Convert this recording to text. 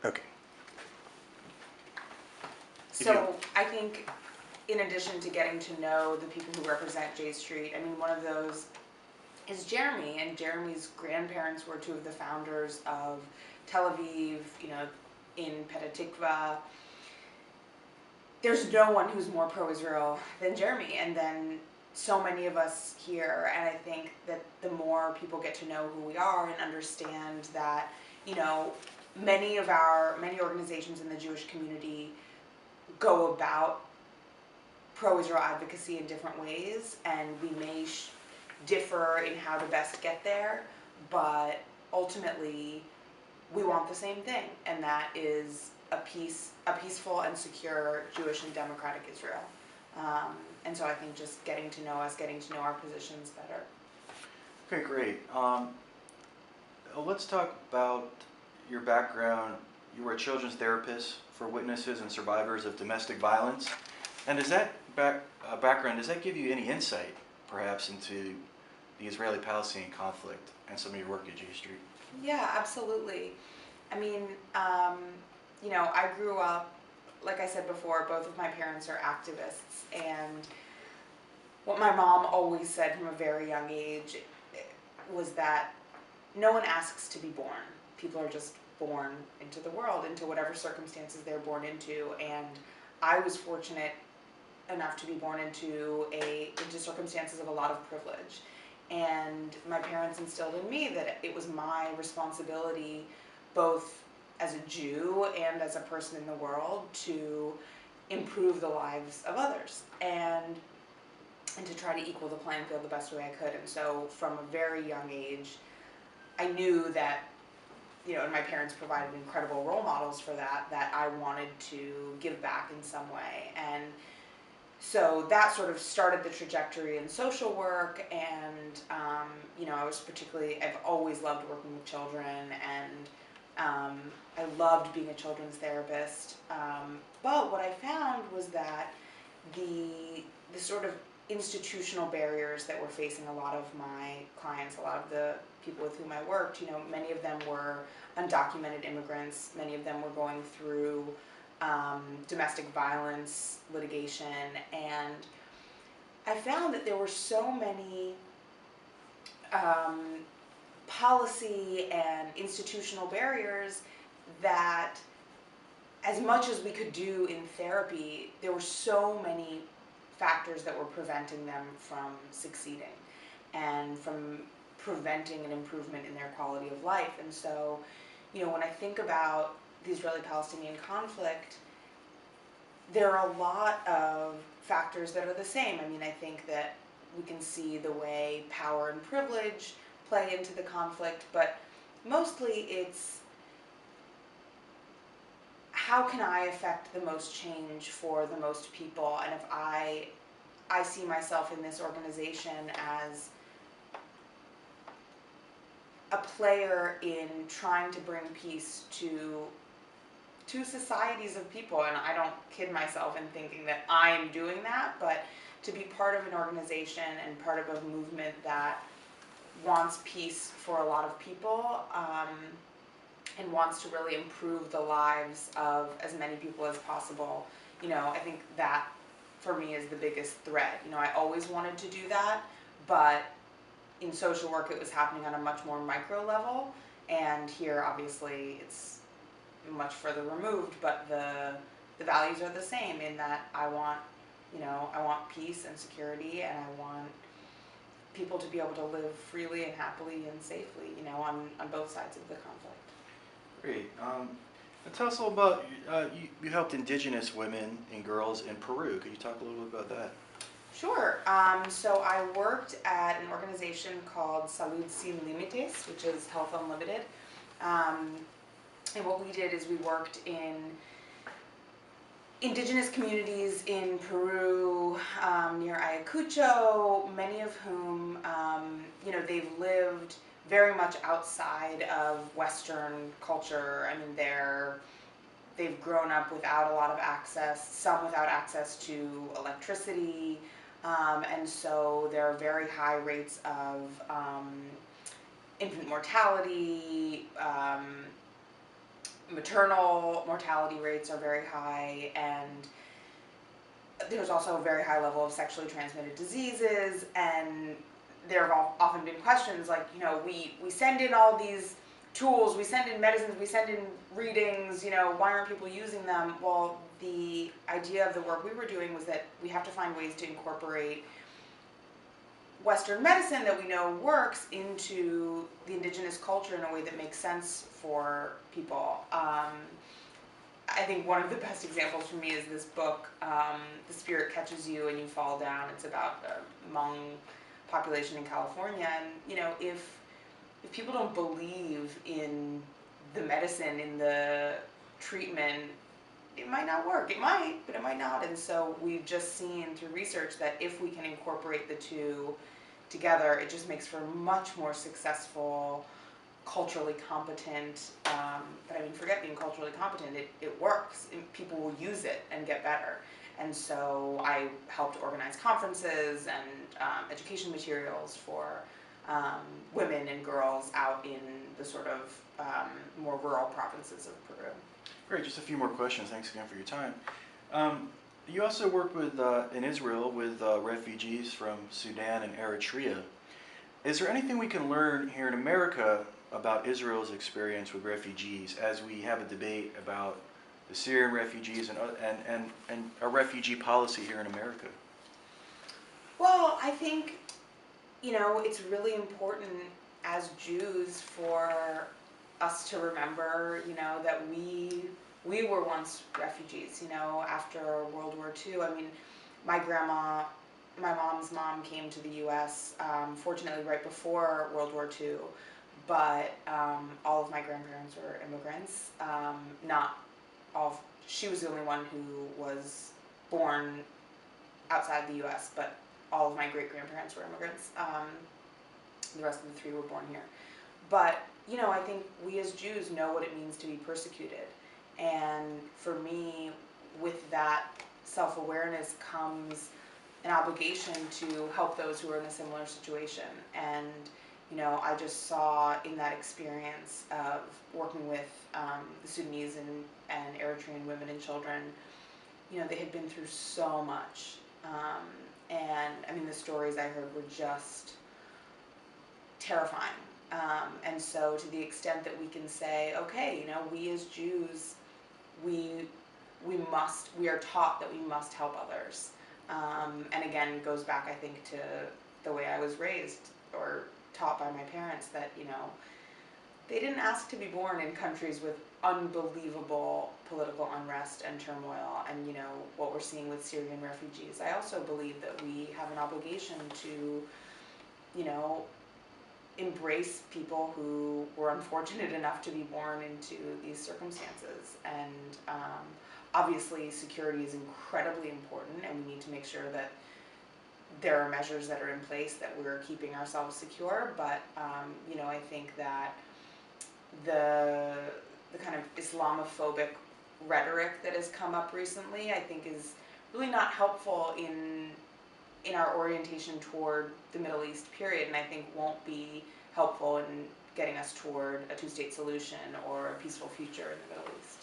Okay. If you, So I think in addition to getting to know the people who represent J Street, I mean, one of those is Jeremy, and Jeremy's grandparents were two of the founders of Tel Aviv, in Petah Tikva. There's no one who's more pro-Israel than Jeremy, and then so many of us here. And I think that the more people get to know who we are and understand that, you know, many organizations in the Jewish community go about pro-Israel advocacy in different ways, and we may differ in how to best get there, but ultimately we want the same thing, and that is a peaceful and secure Jewish and democratic Israel. And so I think just getting to know us, getting to know our positions better. okay, great. Let's talk about your background. You were a children's therapist for witnesses and survivors of domestic violence. And does that background, does that give you any insight, perhaps, into the Israeli-Palestinian conflict and some of your work at J Street? Yeah, absolutely. I mean, I grew up, like I said before, both of my parents are activists, and what my mom always said from a very young age was that no one asks to be born. People are just born into the world, into whatever circumstances they're born into, and I was fortunate enough to be born into circumstances of a lot of privilege. And my parents instilled in me that it was my responsibility, both as a Jew and as a person in the world, to improve the lives of others and to try to equal the playing field the best way I could. And so from a very young age, I knew that, and my parents provided incredible role models for that I wanted to give back in some way. And so that sort of started the trajectory in social work, and I've always loved working with children, and I loved being a children's therapist. But what I found was that the sort of institutional barriers that were facing a lot of my clients, a lot of the people with whom I worked, many of them were undocumented immigrants, many of them were going through domestic violence litigation, and I found that there were so many policy and institutional barriers that, as much as we could do in therapy, there were so many factors that were preventing them from succeeding and from preventing an improvement in their quality of life. And so, when I think about the Israeli-Palestinian conflict, there are a lot of factors that are the same. I mean, I think that we can see the way power and privilege play into the conflict, but mostly it's how can I affect the most change for the most people, and if I see myself in this organization as a player in trying to bring peace to societies of people. And I don't kid myself in thinking that I am doing that, but to be part of an organization and part of a movement that wants peace for a lot of people, and wants to really improve the lives of as many people as possible. I think that for me is the biggest threat. I always wanted to do that, but in social work it was happening on a much more micro level, and here obviously it's much further removed, but the values are the same in that I want peace and security, and I want people to be able to live freely and happily and safely, on both sides of the conflict. Great. And tell us a little about, you helped indigenous women and girls in Peru. Could you talk a little bit about that? Sure. So I worked at an organization called Salud Sin Límites, which is Health Unlimited. And what we did is we worked in indigenous communities in Peru, near Ayacucho, many of whom, they've lived very much outside of Western culture. I mean, they've grown up without a lot of access, some without access to electricity, and so there are very high rates of infant mortality, maternal mortality rates are very high, and there's also a very high level of sexually transmitted diseases. And there have often been questions like, you know, we send in all these tools, we send in medicines, we send in readings, you know, why aren't people using them? Well, the idea of the work we were doing was that we have to find ways to incorporate Western medicine that we know works into the indigenous culture in a way that makes sense for people. I think one of the best examples for me is this book, The Spirit Catches You and You Fall Down. It's about the Hmong population in California. And, you know, if people don't believe in the medicine, in the treatment, it might not work. It might, but it might not. And so we've just seen through research that if we can incorporate the two together, it just makes for a much more successful, culturally competent, but I mean, forget being culturally competent, it works. People will use it and get better. And so I helped organize conferences and education materials for women and girls out in the sort of more rural provinces of Peru. Great, just a few more questions. Thanks again for your time. You also work with in Israel with refugees from Sudan and Eritrea. Is there anything we can learn here in America about Israel's experience with refugees as we have a debate about the Syrian refugees and a refugee policy here in America? Well, I think, you know, it's really important as Jews for us to remember, you know, that we were once refugees, you know, after World War II. I mean, my mom's mom came to the U.S., fortunately right before World War II, but all of my grandparents were immigrants. Not all, she was the only one who was born outside the U.S., but all of my great-grandparents were immigrants. The rest of the three were born here. But, you know, I think we as Jews know what it means to be persecuted. And for me, with that self-awareness comes an obligation to help those who are in a similar situation. And, you know, I just saw in that experience of working with the Sudanese and Eritrean women and children, you know, they had been through so much. And, I mean, the stories I heard were just terrifying. And so to the extent that we can say, okay, you know, we as Jews, we are taught that we must help others. And again, it goes back, I think, to the way I was raised or taught by my parents that, you know, they didn't ask to be born in countries with unbelievable political unrest and turmoil. And, you know, what we're seeing with Syrian refugees, I also believe that we have an obligation to, you know, embrace people who were unfortunate enough to be born into these circumstances. And obviously security is incredibly important, and we need to make sure that there are measures that are in place that we're keeping ourselves secure. But you know, I think that the kind of Islamophobic rhetoric that has come up recently, I think, is really not helpful in our orientation toward the Middle East, period, and I think won't be helpful in getting us toward a two-state solution or a peaceful future in the Middle East.